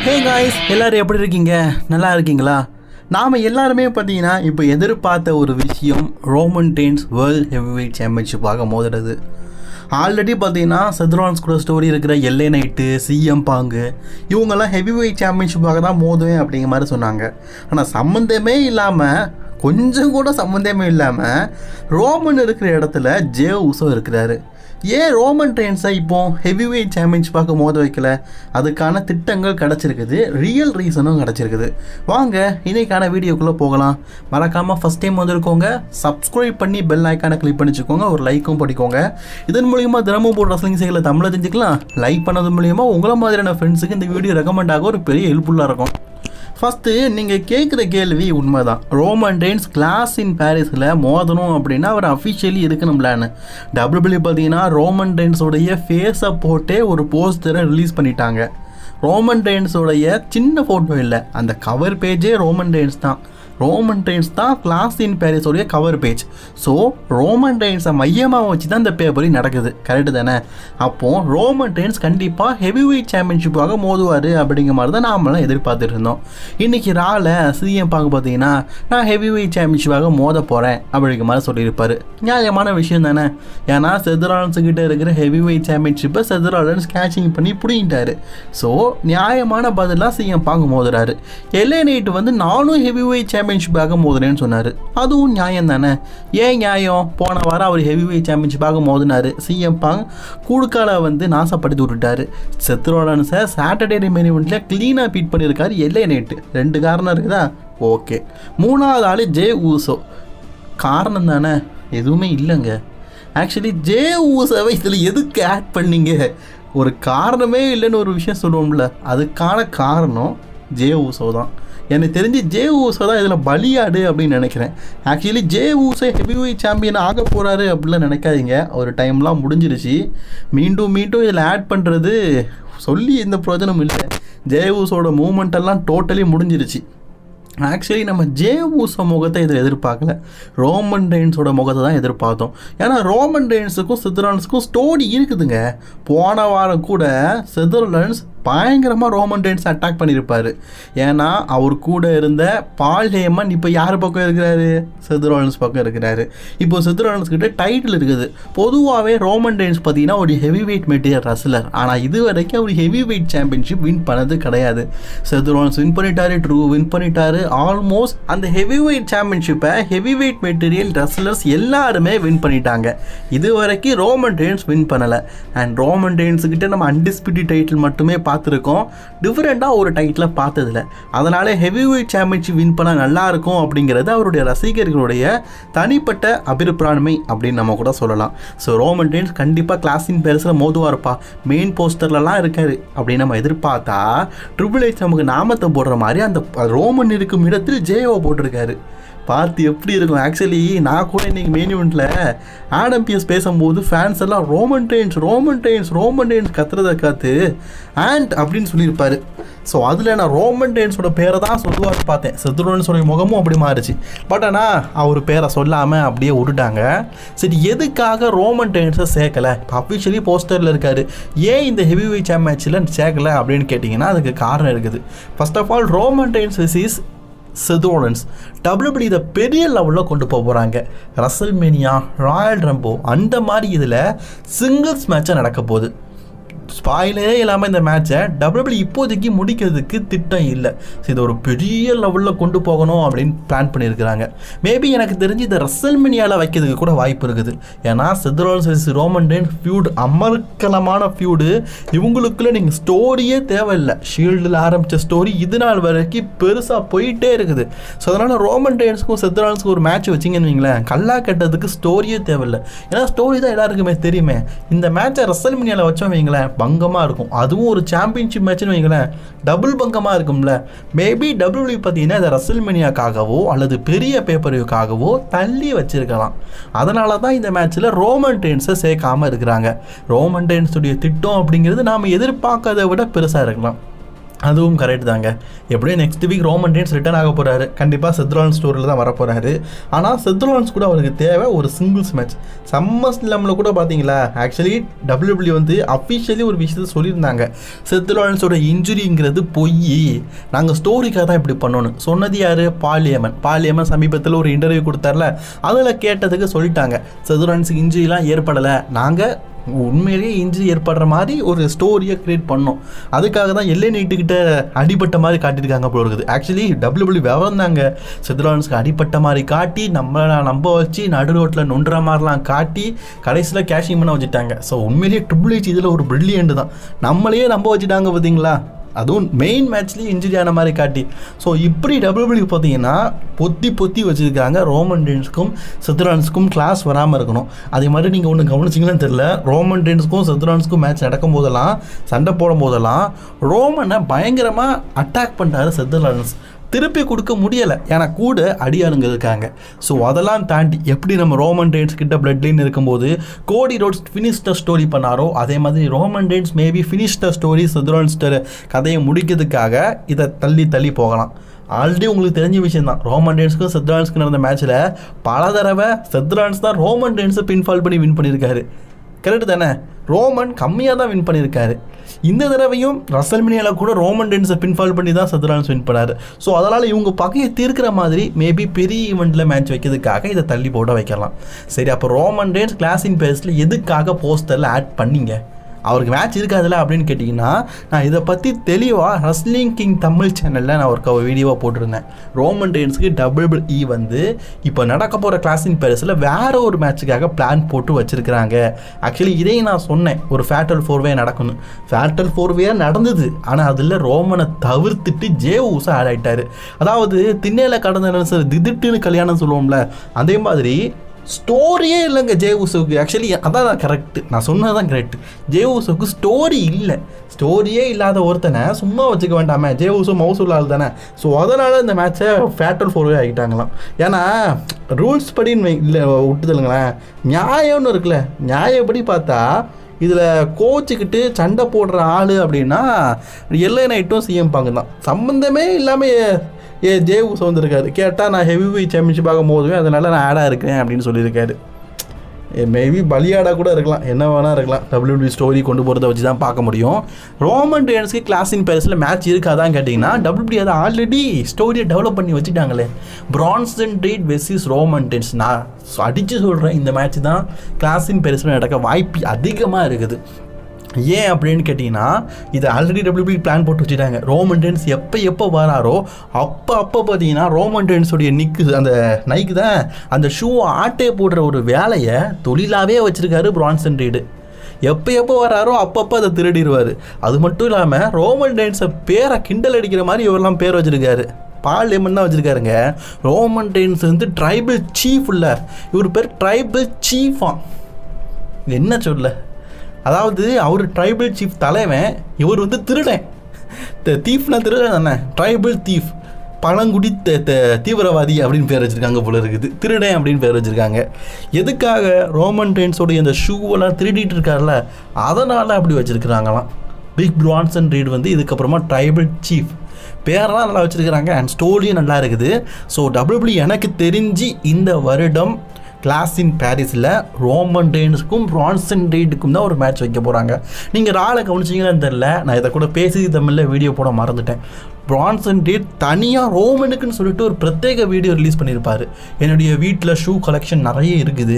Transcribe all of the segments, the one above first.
Hey guys, எல்லோரும் எப்படி இருக்கீங்க? நல்லா இருக்கீங்களா? நாம் எல்லாருமே பார்த்தீங்கன்னா இப்போ எதிர்பார்த்த ஒரு விஷயம் ரோமன் ரெய்ன்ஸ் வேர்ல்ட் ஹெவிவெயிட் சாம்பியன்ஷிப்பாக மோதுறது. ஆல்ரெடி பார்த்தீங்கன்னா செத்ரான்ஸ் கூட ஸ்டோரி இருக்கிற எல்ஏ நைட்டு, சிஎம் பாங்கு இவங்கெல்லாம் ஹெவிவெயிட் சாம்பியன்ஷிப்பாக தான் மோதுவேன் அப்படிங்கிற மாதிரி சொன்னாங்க. ஆனால் சம்மந்தமே இல்லாமல், கொஞ்சம் கூட சம்மந்தமே இல்லாமல் ரோமன் இருக்கிற இடத்துல ஜே உசோ இருக்கிறாரு. ஏன் ரோமன் ரெய்ன்ஸை இப்போ ஹெவிவெயிட் சாம்பியன்ஷிப்பாக மோத வைக்கல? அதுக்கான திட்டங்கள் கிடச்சிருக்குது, ரியல் ரீசனும் கிடச்சிருக்குது. வாங்க இன்றைக்கான வீடியோக்குள்ளே போகலாம். மறக்காமல் ஃபஸ்ட் டைம் வந்திருக்கோங்க, சப்ஸ்கிரைப் பண்ணி பெல் ஐக்கானை கிளிக் பண்ணிச்சுக்கோங்க, ஒரு லைக்கும் படிக்கோங்க. இதன் மூலிமா தினமும் போடுற ரெஸ்லிங் செய்களை தமிழை தெரிஞ்சுக்கலாம். லைக் பண்ணது மூலிமா உங்களை மாதிரியான ஃப்ரெண்ட்ஸுக்கு இந்த வீடியோ ரெக்கமெண்ட் ஆக ஒரு பெரிய ஹெல்ப்ஃபுல்லாக இருக்கும். ஃபஸ்ட்டு நீங்கள் கேட்குற கேள்வி உண்மை தான். ரோமன் ரெய்ன்ஸ் கிளாஸ் இன் பாரிஸில் மோதணும் அப்படின்னா அவர் அஃபிஷியலி இருக்கணும்லான்னு டபிள்யூபிள்யூ பார்த்தீங்கன்னா ரோமன் ரெய்ன்ஸோடைய ஃபேஸை போட்டே ஒரு போஸ்டரை ரிலீஸ் பண்ணிட்டாங்க. ரோமன் ரெய்ன்ஸோடைய சின்ன ஃபோட்டோ இல்லை, அந்த கவர் பேஜே ரோமன் ரெய்ன்ஸ் தான். ரோமன் ரெய்ன்ஸ் தான் கிளாஸ் இன் பாரிஸோடைய கவர் பேஜ். ஸோ ரோமன் ரெய்ன்ஸை மையமாக வச்சு தான் இந்த பேப்பரி நடக்குது, கரெக்டு தானே? அப்போது ரோமன் ரெய்ன்ஸ் கண்டிப்பாக ஹெவிவெயிட் சாம்பியன்ஷிப்பாக மோதுவார் அப்படிங்கிற மாதிரி தான் நாமெல்லாம் எதிர்பார்த்துட்டு இருந்தோம். இன்றைக்கி ராவில் சிஎம் பாங்க பார்த்தீங்கன்னா நான் ஹெவிவெயிட் சாம்பியன்ஷிப்பாக மோத போகிறேன் அப்படிங்கிற மாதிரி சொல்லியிருப்பார். நியாயமான விஷயம் தானே? ஏன்னா செத்ராலன்ஸுக்கிட்ட இருக்கிற ஹெவிவெயிட் சாம்பியன்ஷிப்பை செத்ராலன்ஸ் கேட்சிங் பண்ணி பிடிங்கிட்டாரு. ஸோ நியாயமான பதிலாக சிஎம் பாங்க மோதுறாரு. எல்ஏ நைட் வந்து நானும் ஹெவிவெயிட் சாம்பியன்ஷிப்பாக மோதுனேன்னு சொன்னார். அதுவும் நியாயம் தானே? ஏன் நியாயம்? போன வாரம் அவர் ஹெவிவெயிட் சாம்பியன்ஷிப்பாக மோதினார். சிஎம் பாங் கூடுக்கால வந்து நாசப்படுத்தி விட்டுட்டாரு. செத்ரோலன்ஸை சாட்டர்டே மெயின் இவெண்ட்டில் க்ளீனாக பீட் பண்ணியிருக்காரு எல்ஏ நைட்டு. 2 காரணம் இருக்குதா? ஓகே. 3வது ஆள் ஜே ஊசோ. காரணம் தானே? எதுவுமே இல்லைங்க. ஆக்சுவலி ஜே ஊசோவை இதில் எதுக்கு ஆட் பண்ணீங்க? ஒரு காரணமே இல்லைன்னு ஒரு விஷயம் சொல்லுவோம்ல, அதுக்கான காரணம் ஜே ஊசோ தான். எனக்கு தெரிஞ்சு ஜே ஊசோ தான் இதில் பலியாடு அப்படின்னு நினைக்கிறேன். Actually J Uso heavyweight champion ஆக போகிறாரு அப்படிலாம் நினைக்காதீங்க. ஒரு டைம்லாம் முடிஞ்சிருச்சு. மீண்டும் இதில் ஆட் பண்ணுறது சொல்லி எந்த பிரயோஜனமும் இல்லை. ஜே ஊசோட மூமெண்டெல்லாம் டோட்டலி முடிஞ்சிருச்சு. ஆக்சுவலி நம்ம ஜே ஊசோ முகத்தை இதில் எதிர்பார்க்கல, ரோமன் ரெய்ன்ஸோட முகத்தை தான் எதிர்பார்த்தோம். ஏன்னா ரோமன் ரெய்ன்ஸுக்கும் செத்ராலன்ஸுக்கும் ஸ்டோரி இருக்குதுங்க. போன வாரம் கூட செத்ராலன்ஸ் பயங்கரமாக ரோமன் ரெய்ன்ஸ் அட்டாக் பண்ணியிருப்பார். ஏன்னா அவர் கூட இருந்த பால் ஹேமன் இப்போ யார் பக்கம் இருக்கிறாரு? செத்ராலன்ஸ் பக்கம் இருக்கிறாரு. இப்போ செத்ராலன்ஸ் கிட்ட டைட்டில் இருக்குது. பொதுவாகவே ரோமன் ரெய்ன்ஸ் பார்த்தீங்கன்னா ஒரு ஹெவி வெயிட் மெட்டீரியல் ரஸ்லர். ஆனால் இது வரைக்கும் அவர் ஹெவி வெயிட் சாம்பியன்ஷிப் வின் பண்ணது கிடையாது. செத்ராலன்ஸ் வின் பண்ணிட்டாரு, ட்ரூ வின் பண்ணிட்டாரு. ஆல்மோஸ்ட் அந்த ஹெவி வெயிட் சாம்பியன்ஷிப்பை ஹெவி வெயிட் மெட்டீரியல் ரஸ்லர்ஸ் எல்லாருமே வின் பண்ணிட்டாங்க. இது வரைக்கும் ரோமன் ரெய்ன்ஸ் வின் பண்ணலை. அண்ட் ரோமன் ரெய்ன்ஸுக்கிட்ட நம்ம அன்டிஸ்பியூட்டட் டைட்டில் மட்டுமே பார்த்துருக்கோம், டிஃப்ரெண்ட்டாக ஒரு டைட்டில் பார்த்ததில்ல. அதனால் ஹெவி வெயிட் சாம்பியன்ஷிப் வின் பண்ணால் நல்லாயிருக்கும் அப்படிங்கிறது அவருடைய ரசிகர்களுடைய தனிப்பட்ட அபிப்பிராயமே அப்படின்னு நம்ம கூட சொல்லலாம். ஸோ ரோமன் ரெய்ன்ஸ் கண்டிப்பாக கிளாஸ் இன் பாரிஸில் மோதுவார்ப்பா, மெயின் போஸ்டர்லலாம் இருக்காரு அப்படின்னு நம்ம எதிர்பார்த்தா ட்ரிபிள் எச் நமக்கு நாமத்தை போடுற மாதிரி அந்த ரோமன் இருக்கும் இடத்தில் ஜேஓ போட்டிருக்காரு. பார்த்து எப்படி இருக்கும்? ஆக்சுவலி நான் கூட இன்றைக்கி மெயின் இவெண்ட்டில் ஆடம் பிஎஸ் பேசும்போது ஃபேன்ஸ் எல்லாம் ரோமன் ரெய்ன்ஸ் கத்துறதை காத்து ஆண்ட் அப்படின்னு சொல்லியிருப்பார். ஸோ அதில் நான் ரோமன் ரெய்ன்ஸோட பேரை தான் சொல்லுவார் பார்த்தேன். செத்ரோலன்ஸோடைய முகமும் அப்படி மாறிச்சு. பட் ஆனால் அவர் பேரை சொல்லாமல் அப்படியே விட்டுட்டாங்க. சரி, எதுக்காக ரோமன் ரெய்ன்ஸை சேர்க்கலை? இப்போ அஃபிஷியலி போஸ்டரில் இருக்கார். ஏன் இந்த ஹெவி வெயிட் சாம்பியன் மேட்சில் சேர்க்கலை அப்படின்னு கேட்டிங்கன்னா அதுக்கு காரணம் இருக்குது. First of all Roman Reigns vs Seth Rollins WW இதை பெரிய லெவலில் கொண்டு போகிறாங்க. ரசல்மேனியா, ராயல் ரம்போ அந்த மாதிரி இதில் சிங்கிள்ஸ் மேட்சாக நடக்க போகுது. ஸ்பாயிலே இல்லாமல் இந்த மேட்சை டபிள்யூபிள்யூ இப்போதைக்கு முடிக்கிறதுக்கு திட்டம் இல்லை. ஸோ இதை ஒரு பெரிய லெவலில் கொண்டு போகணும் அப்படின்னு பிளான் பண்ணியிருக்கிறாங்க. மேபி எனக்கு தெரிஞ்சு இதை ரசல்மேனியாவில் வைக்கிறதுக்கு கூட வாய்ப்பு இருக்குது. ஏன்னா Seth Rollins versus Roman Reigns feud அமர்க்கலமான ஃபியூடு. இவங்களுக்குள்ளே நீங்கள் ஸ்டோரியே தேவையில்லை. ஷீல்டில் ஆரம்பித்த ஸ்டோரி இது நாள் வரைக்கும் பெருசாக போயிட்டே இருக்குது. ஸோ அதனால் ரோமன் ரெய்ன்ஸுக்கும் செத்ரோலன்ஸுக்கும் ஒரு மேட்ச் வச்சிங்கன்னு வைங்களேன், கல்லா கட்டுறதுக்கு ஸ்டோரியே தேவையில்லை. ஏன்னா ஸ்டோரி தான் எல்லாருக்குமே தெரியுமே. இந்த மேட்சை ரசல்மேனியாவில் வச்சோம் வைங்களேன், பங்கமாக இருக்கும். அதுவும் ஒரு சாம்பியன்ஷிப் மேட்ச்னு வைங்களேன், டபுள் பங்கமாக இருக்கும்ல. மேபி டபிள்யூபிள்யூ பார்த்தீங்கன்னா இதை ரசல்மேனியாக்காகவோ அல்லது பெரிய பேப்பரிவுக்காகவோ தள்ளி வச்சிருக்கலாம். அதனால தான் இந்த மேட்ச்சில் ரோமன் ரெய்ன்ஸை சேர்க்காமல் இருக்கிறாங்க. ரோமன் ரெய்ன்ஸுடைய திட்டம் அப்படிங்கிறது நாம் எதிர்பார்க்கறதை விட பெருசாக இருக்கலாம். அதுவும் கரெக்ட் தாங்க. எப்படியும் next week Roman Reigns return ஆக போகிறாரு. கண்டிப்பாக செத்ரோலன்ஸ் ஸ்டோரியில் தான் வரப்போகிறாரு. ஆனால் செத்ரோலன்ஸ் கூட அவருக்கு தேவை ஒரு சிங்கிள்ஸ் மேட்ச். சம்மர் ஸ்லம்மில் கூட பார்த்தீங்களா, ஆக்சுவலி WWE வந்து அஃபிஷியலி ஒரு விஷயத்தை சொல்லியிருந்தாங்க. செத்ரோலன்ஸோட இன்ஜுரிங்கிறது பொய், நாங்கள் ஸ்டோரிக்காக தான் இப்படி பண்ணணும் சொன்னது யார்? பாலியமன் சமீபத்தில் ஒரு இன்டர்வியூ கொடுத்தார்ல, அதில் கேட்டதுக்கு சொல்லிட்டாங்க செத்ரோலன்ஸுக்கு இன்ஜுரிலாம் ஏற்படலை, நாங்கள் உண்மையிலேயே இன்ஜுரி ஏற்படுற மாதிரி ஒரு ஸ்டோரியை க்ரியேட் பண்ணோம். அதுக்காக தான் எல்லை நீட்டுக்கிட்ட அடிப்பட்ட மாதிரி காட்டியிருக்காங்க போல இருக்குது. ஆக்சுவலி WWE விவரம் தாங்க, செத்ரோலன்ஸ்க்கு அடிப்பட்ட மாதிரி காட்டி நம்ப வச்சு நடு ரோட்டில் நொண்டுற மாதிரிலாம் காட்டி கடைசியில் கேஷிங் பண்ண வச்சுட்டாங்க. ஸோ உண்மையிலேயே ட்ரிபிள் எச் இதில் ஒரு பிரில்லியன்ட் தான், நம்மளையே நம்ப வச்சுட்டாங்க பார்த்தீங்களா. அதுவும் மெயின் மேட்ச்லேயும் இன்ஜுரி ஆன மாதிரி காட்டி. ஸோ இப்படி WWE பார்த்தீங்கன்னா பொத்தி வச்சுருக்காங்க. ரோமன் ரெயின்ஸ்க்கும் செத்ரோலன்ஸ்க்கும் கிளாஸ் வராமல் இருக்கணும். அதே மாதிரி நீங்கள் ஒன்று கவனிச்சிங்கன்னு தெரியல, ரோமன் ரெயின்ஸ்க்கும் செத்ரோலன்ஸ்க்கும் மேட்ச் நடக்கும் போதெல்லாம், சண்டை போடும் போதெல்லாம் ரோமனை பயங்கரமாக அட்டாக் பண்ணுறாரு செத்ரோலன்ஸ். திருப்பி கொடுக்க முடியலை, ஏன்னா கூட அடியாளுங்க இருக்காங்க. ஸோ அதெல்லாம் தாண்டி எப்படி நம்ம ரோமன் ரெயின்ஸ் கிட்ட பிளட் லைன் இருக்கும்போது Cody Rhodes finish the story பண்ணாரோ, அதே மாதிரி Roman Reigns maybe finish the story Seth Rollins கதையை முடிக்கிறதுக்காக இதை தள்ளி போகலாம். ஆல்ரெடி உங்களுக்கு தெரிஞ்ச விஷயம் தான், ரோமன் ரெயின்ஸ்க்கும் செத்ரோலன்ஸ்க்கு நடந்த மேட்ச்சில் பல தடவை செத்ரோலன்ஸ் தான் ரோமன் ரெயின்ஸை பின்ஃபால் பண்ணி வின் பண்ணியிருக்காரு. கரெக்டு தானே? ரோமன் கம்மியாக தான் வின் பண்ணியிருக்காரு. இந்த தடவையும் ரசல்மேனியாவில் கூட ரோமன் ரெயின்ஸை பின்ஃபால் பண்ணி தான் செத்ரோலன்ஸ் வின் பண்ணாரு. ஸோ அதனால் இவங்க பகையை தீர்க்கிற மாதிரி மேபி பெரிய ஈவெண்ட்டில் மேட்ச் வைக்கிறதுக்காக இதை தள்ளி போட வைக்கலாம். சரி, அப்போ ரோமன் ரெயின்ஸ் கிளாஸின் பேஸில் எதுக்காக போஸ்டரில் ஆட் பண்ணீங்க? அவருக்கு மேட்ச் இருக்காதுல்ல அப்படின்னு கேட்டிங்கன்னா, நான் இதை பற்றி தெளிவாக ரஸ்லிங் கிங் தமிழ் சேனலில் நான் ஒரு வீடியோவாக போட்டிருந்தேன். ரோமன் ரெயின்ஸுக்கு WWE வந்து இப்போ நடக்க போகிற கிளாஸின் பேரிஸில் வேறு ஒரு மேட்சுக்காக பிளான் போட்டு வச்சுருக்கிறாங்க. ஆக்சுவலி இதையும் நான் சொன்னேன், ஒரு ஃபேட்டல் 4-வே நடக்கணும். ஃபேட்டல் 4-வே நடந்தது, ஆனால் அதில் ரோமனை தவிர்த்துட்டு ஜே ஊசோ ஆட் ஆகிட்டார். அதாவது திண்ணையில் கடந்த திடீர்னு கல்யாணம் சொல்லுவோம்ல, அதே மாதிரி ஸ்டோரியே இல்லைங்க ஜே ஊசோவுக்கு. ஆக்சுவலி அதான் கரெக்டு, நான் சொன்னது தான் கரெக்டு. ஜே ஊசோவுக்கு ஸ்டோரி இல்லை. ஸ்டோரியே இல்லாத ஒருத்தனை சும்மா வச்சுக்க வேண்டாமே, ஜே ஊசோ மவுசூலால் தானே. ஸோ அதனால் இந்த மேட்ச்சை ஃபேட்டல் 4-வே ஆகிட்டாங்களாம். ஏன்னா ரூல்ஸ் படின்னு இல்லை விட்டுதலுங்களேன், நியாயம்னு இருக்குல்ல, நியாயப்படி பார்த்தா இதில் கோச்சுக்கிட்டு சண்டை போடுற ஆள் அப்படின்னா எல்லை நைட்டும் சிஎம் பாங்க தான். சம்மந்தமே இல்லாமல் ஜே ஊசோ வந்திருக்காரு. கேட்டால் நான் ஹெவி வெயிட் சாம்பியன்ஷிப் ஆகும் போதுவே அதனால் நான் ஆடாக இருக்கிறேன் அப்படின்னு சொல்லியிருக்காரு. மேபி பலியாடாக கூட இருக்கலாம், என்ன வேணால் இருக்கலாம். WWE ஸ்டோரி கொண்டு போகிறத வச்சு தான் பார்க்க முடியும். ரோமன் ரெயின்ஸ்க்கு கிளாஸின் பேரிஸில் மேட்ச் இருக்காதான் கேட்டிங்கன்னா, WWE அதை ஆல்ரெடி ஸ்டோரியை டெவலப் பண்ணி வச்சுட்டாங்களே. Bronson Reed versus Roman Reigns. நான் அடித்து சொல்கிறேன், இந்த மேட்ச் தான் கிளாஸின் பேரிஸில் நடக்க வாய்ப்பு அதிகமாக இருக்குது. ஏன் அப்படின்னு கேட்டிங்கன்னா, இதை ஆல்ரெடி WWE பிளான் போட்டு வச்சுட்டாங்க. ரோமன் ரெயின்ஸ் எப்போ வராரோ அப்போ பார்த்தீங்கன்னா ரோமன் ரெயின்ஸோடைய அந்த நைக்கு தான் அந்த ஷூவை ஆட்டே போடுற ஒரு வேலையை தொழிலாகவே வச்சுருக்காரு பிரான்சன் ரீடு. எப்போ வராரோ அப்பப்போ அதை திருடிடுவார். அது மட்டும் இல்லாமல் ரோமன் ரெயின்ஸை பேரை கிண்டல் அடிக்கிற மாதிரி இவரெல்லாம் பேர் வச்சுருக்காரு. பால் எமன் தான் வச்சுருக்காருங்க. ரோமன் ரெயின்ஸ் வந்து ட்ரைபிள் சீஃப் இல்லை, இவர் பேர் ட்ரைபிள் சீஃபா. என்ன சொல்ல, அதாவது அவர் ட்ரைபிள் சீஃப் தலைவன், இவர் வந்து திருடன். தீஃப்னா திருடன் தானே, ட்ரைபிள் தீஃப், பழங்குடி தீவிரவாதி அப்படின்னு பேர் வச்சுருக்காங்க போல இருக்குது. திருடன் அப்படின்னு பேர் வச்சுருக்காங்க. எதுக்காக? ரோமன் ரெயின்ஸோடைய அந்த ஷூவெல்லாம் திருடிட்டு இருக்கார்ல, அதனால் அப்படி வச்சுருக்குறாங்களாம். பிக் பிரான்சன் ரீட் வந்து இதுக்கப்புறமா ட்ரைபிள் சீஃப் பேரெல்லாம் நல்லா வச்சுருக்கிறாங்க. அண்ட் ஸ்டோரியும் நல்லா இருக்குது. ஸோ WWE எனக்கு தெரிஞ்சு இந்த வருடம் கிளாஸின் பாரிஸில் ரோமன் ரெயின்ஸுக்கும் பிரான்சன் ரீடுக்கும் தான் ஒரு மேட்ச் வைக்க போகிறாங்க. நீங்கள் ராளை கவனிச்சிங்கன்னு தெரில, நான் இதை கூட பேசி தமிழில் வீடியோ போட மறந்துட்டேன். பிரான்சன் ரீட் தனியாக ரோமனுக்குன்னு சொல்லிட்டு ஒரு பிரத்யேக வீடியோ ரிலீஸ் பண்ணியிருப்பார். என்னுடைய வீட்டில் ஷூ கலெக்ஷன் நிறைய இருக்குது,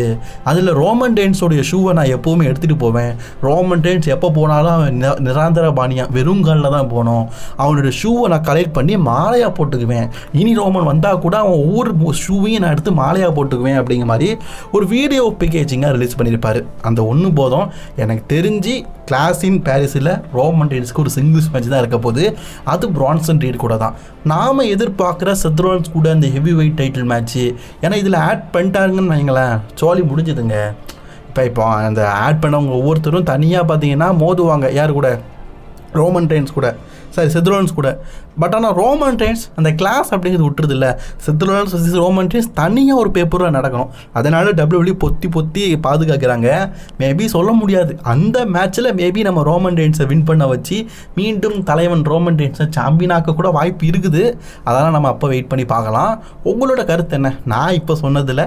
அதில் ரோமன் ரெயின்ஸோடைய ஷூவை நான் எப்போவுமே எடுத்துகிட்டு போவேன். ரோமன் ரெயின்ஸ் எப்போ போனாலும் அவன் நிராந்தர பாணியாக வெறுங்காலில் தான் போனோம். அவனுடைய ஷூவை நான் கலெக்ட் பண்ணி மாலையாக போட்டுக்குவேன். இனி ரோமன் வந்தால் கூட அவன் ஒவ்வொரு ஷூவையும் நான் எடுத்து மாலையாக போட்டுக்குவேன் அப்படிங்கிற மாதிரி ஒரு வீடியோ பேக்கேஜிங்காக ரிலீஸ் பண்ணியிருப்பார். அந்த ஒன்று போதும். எனக்கு தெரிஞ்சு கிளாஸின் பாரிஸில் ரோமன் ரெயின்ஸ்க்கு ஒரு சிங்கிள்ஸ் மேட்ச் தான் இருக்க போது, அது பிரான்சன் ரீட் கூட தான். நாம் எதிர்பார்க்குற செத்ரோலன்ஸ் கூட அந்த ஹெவி வெயிட் டைட்டில் மேட்ச்சு, ஏன்னா இதில் ஆட் பண்ணிட்டாருங்கன்னு வைங்களேன், சோலி முடிஞ்சுதுங்க. இப்போ அந்த ஆட் பண்ணவங்க ஒவ்வொருத்தரும் தனியாக பார்த்தீங்கன்னா மோதுவாங்க. யார் கூட? ரோமன் ரெயின்ஸ் கூட, சாரி செத் ரோலன்ஸ் கூட. பட் ஆனால் ரோமன் ரெயின்ஸ் அந்த கிளாஸ் அப்படிங்கிறது விட்டுறது இல்லை. செத் ரோலன்ஸ் வர்சஸ் ரோமன் ரெயின்ஸ் தனியாக ஒரு பேப்பராக நடக்கணும். அதனால் WWE பொத்தி பாதுகாக்கிறாங்க. மேபி சொல்ல முடியாது, அந்த மேட்ச்சில் மேபி நம்ம ரோமன் ரெயின்ஸை வின் பண்ண வச்சு மீண்டும் தலைவன் ரோமன் ரெயின்ஸை சாம்பியனாக்க கூட வாய்ப்பு இருக்குது. அதெல்லாம் நம்ம அப்போ வெயிட் பண்ணி பார்க்கலாம். உங்களோட கருத்து என்ன? நான் இப்போ சொன்னதில்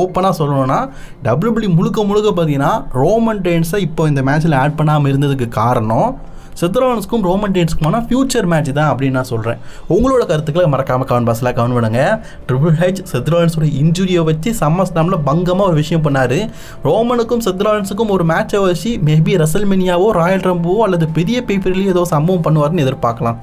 ஓப்பனாக சொல்லணும்னா WWE முழுக்க பார்த்தீங்கன்னா ரோமன் ரெயின்ஸை இப்போ இந்த மேட்ச்சில் ஆட் பண்ணாமல் இருந்ததுக்கு காரணம் செத் ரோலன்ஸ்க்கும் ரோமன் ரெயின்ஸ்க்குமான ஃபியூச்சர் மேட்ச் தான் அப்படின்னு நான் சொல்கிறேன். உங்களோட கருத்துக்களை மறக்காமல் கமெண்ட் பாக்ஸில் கமெண்ட் பண்ணுங்கள். ட்ரிபிள் ஹெச் செத் ரோலன்ஸோட இன்ஜுரியை வச்சு சம்மர்ஸ்லாமில் பங்கமாக ஒரு விஷயம் பண்ணார். ரோமனுக்கும் செத் ரோலன்ஸுக்கும் ஒரு மேட்சை வச்சு மேபி ரெசல்மேனியாவோ ராயல் ரம்புவோ அல்லது பெரிய பேப்பர்லேயோ ஏதோ சம்பவம் பண்ணுவார்னு எதிர்பார்க்கலாம்.